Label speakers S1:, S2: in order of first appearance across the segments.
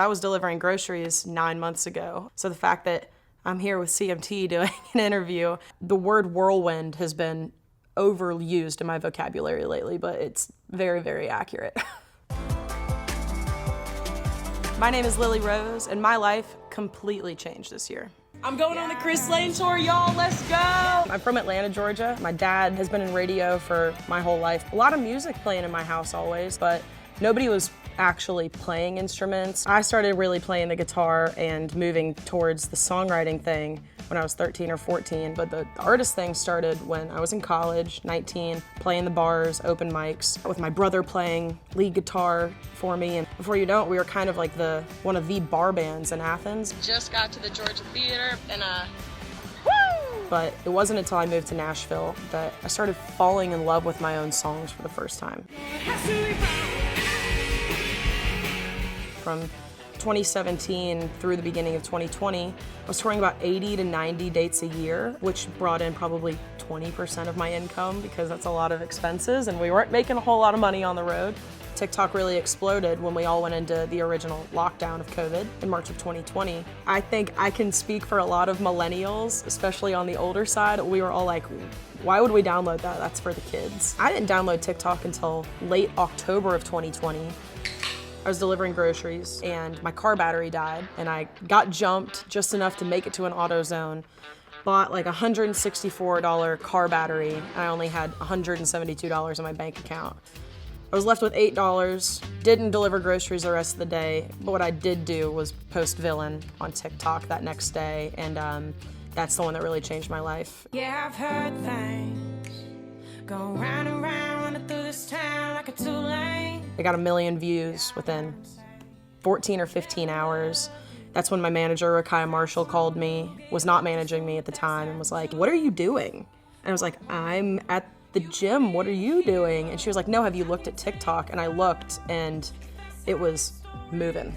S1: I was delivering groceries 9 months ago, so the fact that I'm here with CMT doing an interview, the word whirlwind has been overused in my vocabulary lately, but it's very, very accurate. My name is Lily Rose, and my life completely changed this year. I'm going on the Chris Lane tour, y'all, let's go! I'm from Atlanta, Georgia. My dad has been in radio for my whole life. A lot of music playing in my house always, but nobody was actually playing instruments. I started really playing the guitar and moving towards the songwriting thing when I was 13 or 14, but the artist thing started when I was in college, 19, playing the bars, open mics, with my brother playing lead guitar for me, and before you know it, we were kind of like one of the bar bands in Athens.
S2: Just got to the Georgia Theater and
S1: woo! But it wasn't until I moved to Nashville that I started falling in love with my own songs for the first time. From 2017 through the beginning of 2020, I was touring about 80 to 90 dates a year, which brought in probably 20% of my income because that's a lot of expenses and we weren't making a whole lot of money on the road. TikTok really exploded when we all went into the original lockdown of COVID in March of 2020. I think I can speak for a lot of millennials, especially on the older side. We were all like, why would we download that? That's for the kids. I didn't download TikTok until late October of 2020. I was delivering groceries and my car battery died and I got jumped just enough to make it to an AutoZone. Bought like a $164 car battery and I only had $172 in my bank account. I was left with $8, didn't deliver groceries the rest of the day, but what I did do was post Villain on TikTok that next day, and that's the one that really changed my life.
S3: Yeah, I've heard things go round and round, running through this town like a two-lane.
S1: I got 1 million views within 14 or 15 hours. That's when my manager, Rakaya Marshall, called me, was not managing me at the time, and was like, what are you doing? And I was like, I'm at the gym, what are you doing? And she was like, no, have you looked at TikTok? And I looked and it was moving.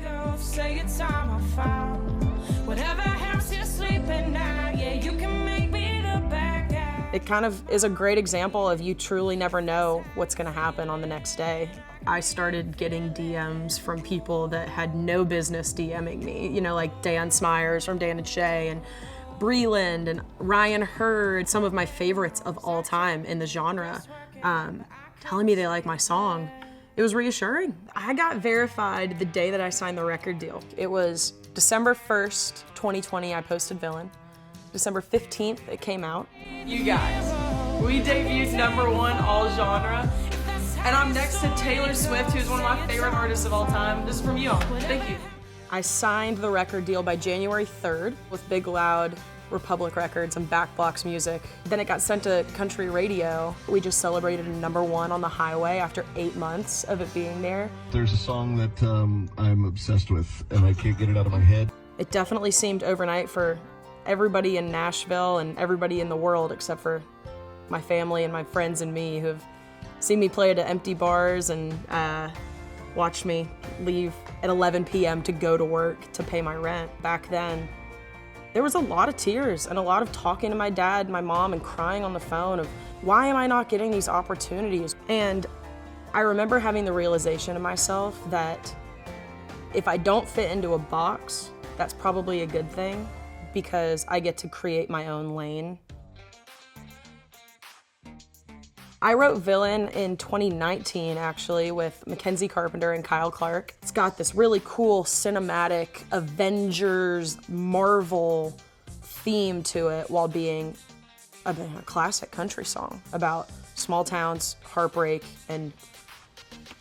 S1: It kind of is a great example of you truly never know what's gonna happen on the next day. I started getting DMs from people that had no business DMing me, you know, like Dan Smyers from Dan and Shay, and Breland and Ryan Hurd, some of my favorites of all time in the genre, telling me they like my song. It was reassuring. I got verified the day that I signed the record deal. It was December 1st, 2020, I posted Villain. December 15th, it came out.
S4: You guys, we debuted #1 all genre, and I'm next to Taylor Swift, who's one of my favorite artists of all time. This is from you. Thank you.
S1: I signed the record deal by January 3rd with Big Loud, Republic Records, and Backblocks Music. Then it got sent to country radio. We just celebrated #1 on the highway after 8 months of it being there.
S5: There's a song that I'm obsessed with, and I can't get it out of my head.
S1: It definitely seemed overnight for everybody in Nashville and everybody in the world except for my family and my friends and me who have seen me play at empty bars and watched me leave at 11 p.m. to go to work to pay my rent. Back then, there was a lot of tears and a lot of talking to my dad, my mom, and crying on the phone of, why am I not getting these opportunities? And I remember having the realization of myself that if I don't fit into a box, that's probably a good thing because I get to create my own lane. I wrote Villain in 2019, actually, with Mackenzie Carpenter and Kyle Clark. It's got this really cool cinematic Avengers, Marvel theme to it while being a classic country song about small towns, heartbreak, and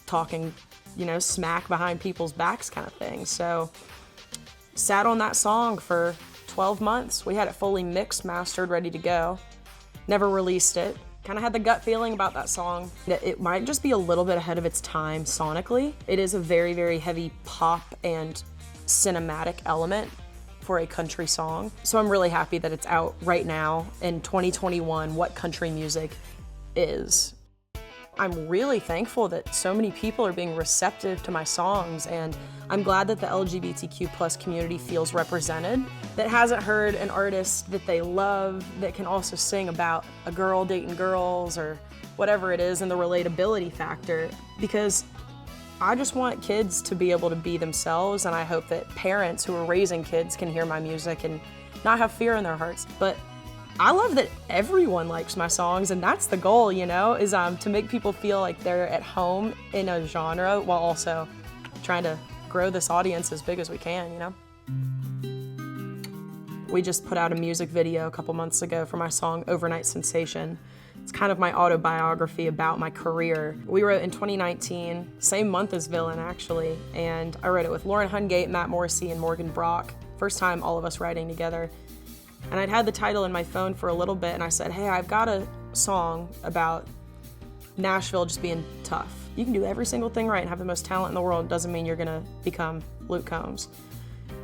S1: talking, you know, smack behind people's backs kind of thing. So, sat on that song for 12 months. We had it fully mixed, mastered, ready to go. Never released it. Kind of had the gut feeling about that song that it might just be a little bit ahead of its time sonically. It is a very, very heavy pop and cinematic element for a country song. So I'm really happy that it's out right now in 2021, what country music is. I'm really thankful that so many people are being receptive to my songs, and I'm glad that the LGBTQ+ community feels represented, that hasn't heard an artist that they love that can also sing about a girl dating girls or whatever it is, and the relatability factor, because I just want kids to be able to be themselves, and I hope that parents who are raising kids can hear my music and not have fear in their hearts. But I love that everyone likes my songs, and that's the goal, you know, is to make people feel like they're at home in a genre while also trying to grow this audience as big as we can, you know? We just put out a music video a couple months ago for my song Overnight Sensation. It's kind of my autobiography about my career. We wrote in 2019, same month as Villain actually, and I wrote it with Lauren Hungate, Matt Morrissey, and Morgan Brock. First time all of us writing together. And I'd had the title in my phone for a little bit, and I said, hey, I've got a song about Nashville just being tough. You can do every single thing right and have the most talent in the world. Doesn't mean you're gonna become Luke Combs.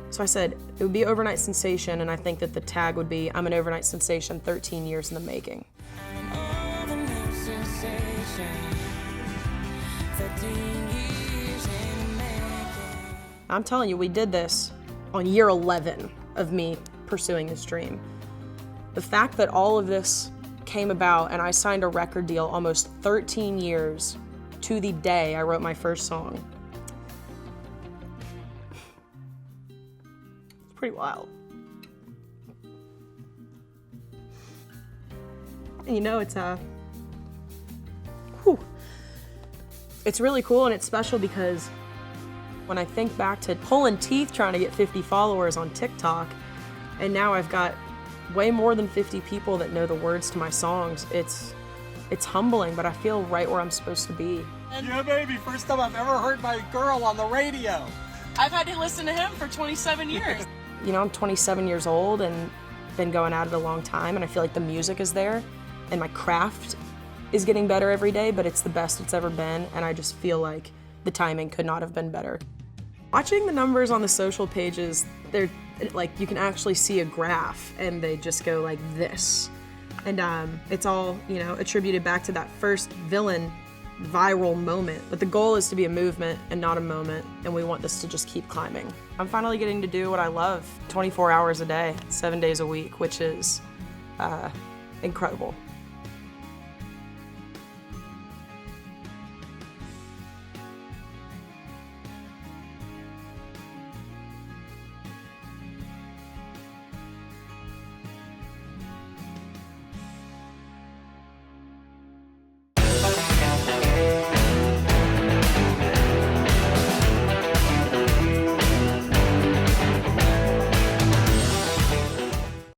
S1: So I said, it would be Overnight Sensation, and I think that the tag would be, I'm an overnight sensation 13 years in the making. I'm telling you, we did this on year 11 of me pursuing this dream. The fact that all of this came about and I signed a record deal almost 13 years to the day I wrote my first song. It's pretty wild. And you know, it's really cool and it's special because when I think back to pulling teeth trying to get 50 followers on TikTok, and now I've got way more than 50 people that know the words to my songs, it's humbling, but I feel right where I'm supposed to be.
S6: Yeah, baby, first time I've ever heard my girl on the radio.
S4: I've had to listen to him for 27 years.
S1: You know, I'm 27 years old and been going at it a long time, and I feel like the music is there, and my craft is getting better every day, but it's the best it's ever been, and I just feel like the timing could not have been better. Watching the numbers on the social pages, they're like, you can actually see a graph, and they just go like this. And it's all, you know, attributed back to that first Villain viral moment. But the goal is to be a movement and not a moment, and we want this to just keep climbing. I'm finally getting to do what I love 24 hours a day, 7 days a week, which is incredible.